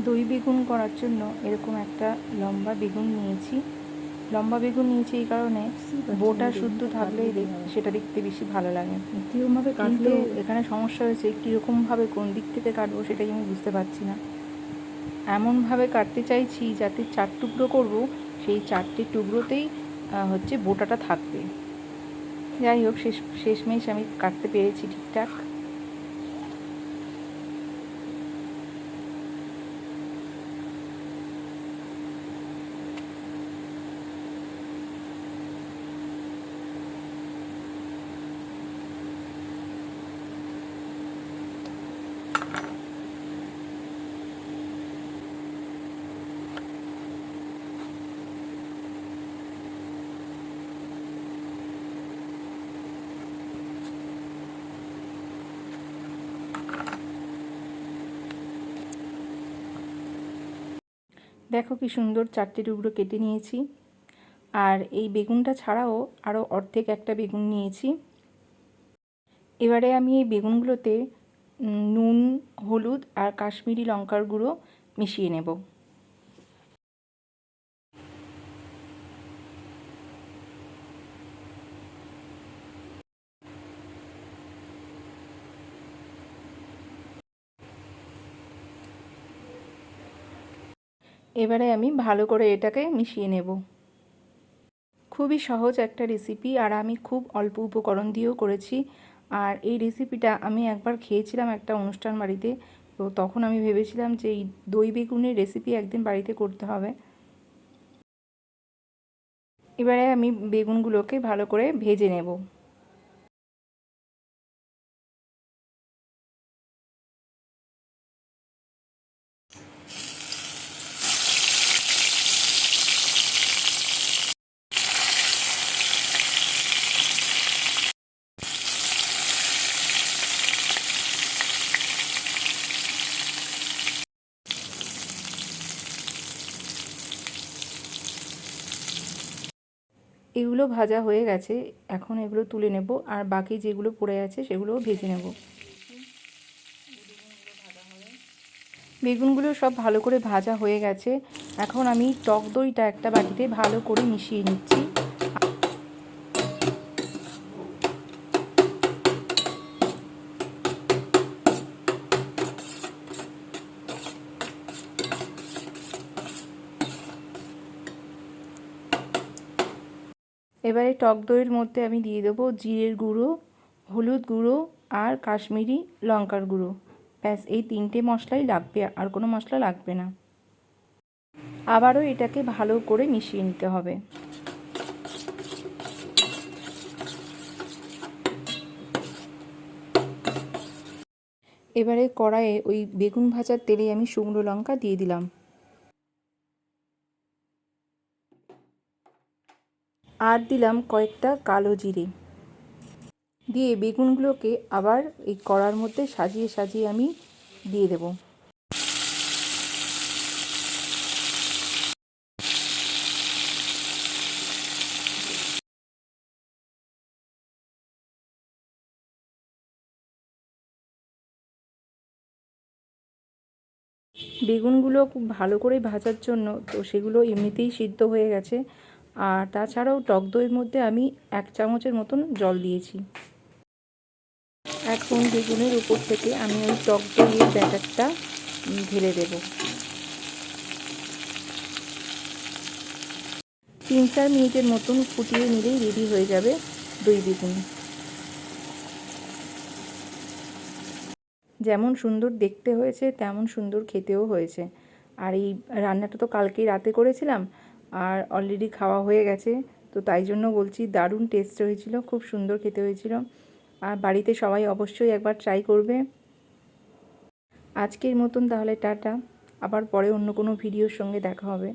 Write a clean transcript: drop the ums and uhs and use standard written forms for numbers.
দই বেগুন করার জন্য এরকম একটা লম্বা বেগুন নিয়েছি। লম্বা বেগুন নিয়েছি এই কারণে বোটা শুদ্ধ থাকলেই সেটা দেখতে বেশি ভালো লাগে। কিন্তু এখানে সমস্যা হয়েছে, কীরকমভাবে কোন দিক থেকে কাটবো সেটাই আমি বুঝতে পারছি না। এমনভাবে কাটতে চাইছি যাতে 4 টুকরো করব, সেই 4টে টুকরোতেই হচ্ছে বোটাটা থাকবে। যাই হোক, শেষমেশ আমি কাটতে পেরেছি ঠিকঠাক। দেখো কি সুন্দর 4টে টুকরো কেটে নিয়েছি। আর এই বেগুনটা ছাড়াও আরও অর্ধেক একটা বেগুন নিয়েছি। এবারে আমি এই বেগুনগুলোতে নুন, হলুদ আর কাশ্মীরি লঙ্কার গুঁড়ো মিশিয়ে নেব। এবারে আমি ভালো করে এটাকে মিশিয়ে নেব। খুবই সহজ একটা রেসিপি, আর আমি খুব অল্প উপকরণ দিয়েও করেছি। আর এই রেসিপিটা আমি একবার খেয়েছিলাম একটা অনুষ্ঠান বাড়িতে, তো তখন আমি ভেবেছিলাম যে এই দই বেগুনের রেসিপি একদিন বাড়িতে করতে হবে। এবারে আমি বেগুনগুলোকে ভালো করে ভেজে নেব। এগুলো ভাজা হয়ে গেছে, এখন এগুলো তুলে নেব, আর বাকি যেগুলো পড়ে আছে সেগুলোও ভেজে নেব। বেগুনগুলো সব ভালো করে ভাজা হয়ে গেছে। এখন আমি টক দইটা একটা বাটিতে ভালো করে মিশিয়ে নিচ্ছি। এবারে টক দইয়ের মধ্যে আমি দিয়ে দেবো জিরের গুঁড়ো, হলুদ গুঁড়ো আর কাশ্মীরি লঙ্কার গুঁড়ো। ব্যাস, এই 3টে মশলাই লাগবে, আর কোনো মশলা লাগবে না। আবারও এটাকে ভালো করে মিশিয়ে নিতে হবে। এবারে কড়াইয়ে ওই বেগুন ভাজার তেলে আমি শুকনো লঙ্কা দিয়ে দিলাম, আর দিলাম কয়েকটা কালো জিরে। দিয়ে বেগুনগুলোকে আবার এই কড়ার মধ্যে সাজিয়ে সাজিয়ে আমি দিয়ে দেব। বেগুনগুলো খুব ভালো করে ভাজার জন্য তো সেগুলো এমনিতেই সিদ্ধ হয়ে গেছে, আর তাছাড়াও টক দইয়ের মধ্যে আমি 1 চামচের মতন জল দিয়েছি। এখন বেগুনের উপর থেকে আমি ওই টক দইয়ের ব্যাটারটা ঢেলে দেব। 3-4 মিনিটের মতন ফুটিয়ে নিলেই রেডি হয়ে যাবে দই বেগুন। যেমন সুন্দর দেখতে হয়েছে তেমন সুন্দর খেতেও হয়েছে। আর এই রান্নাটা তো কালকেই রাতে করেছিলাম, আর অলরেডি খাওয়া হয়ে গেছে, তো তাই জন্য বলছি দারুণ টেস্ট হয়েছিল, খুব সুন্দর খেতে হয়েছিল। আর বাড়িতে সবাই অবশ্যই একবার ট্রাই করবে। আজকের মতন তাহলে টাটা, আবার পরে অন্য কোনো ভিডিওর সঙ্গে দেখা হবে।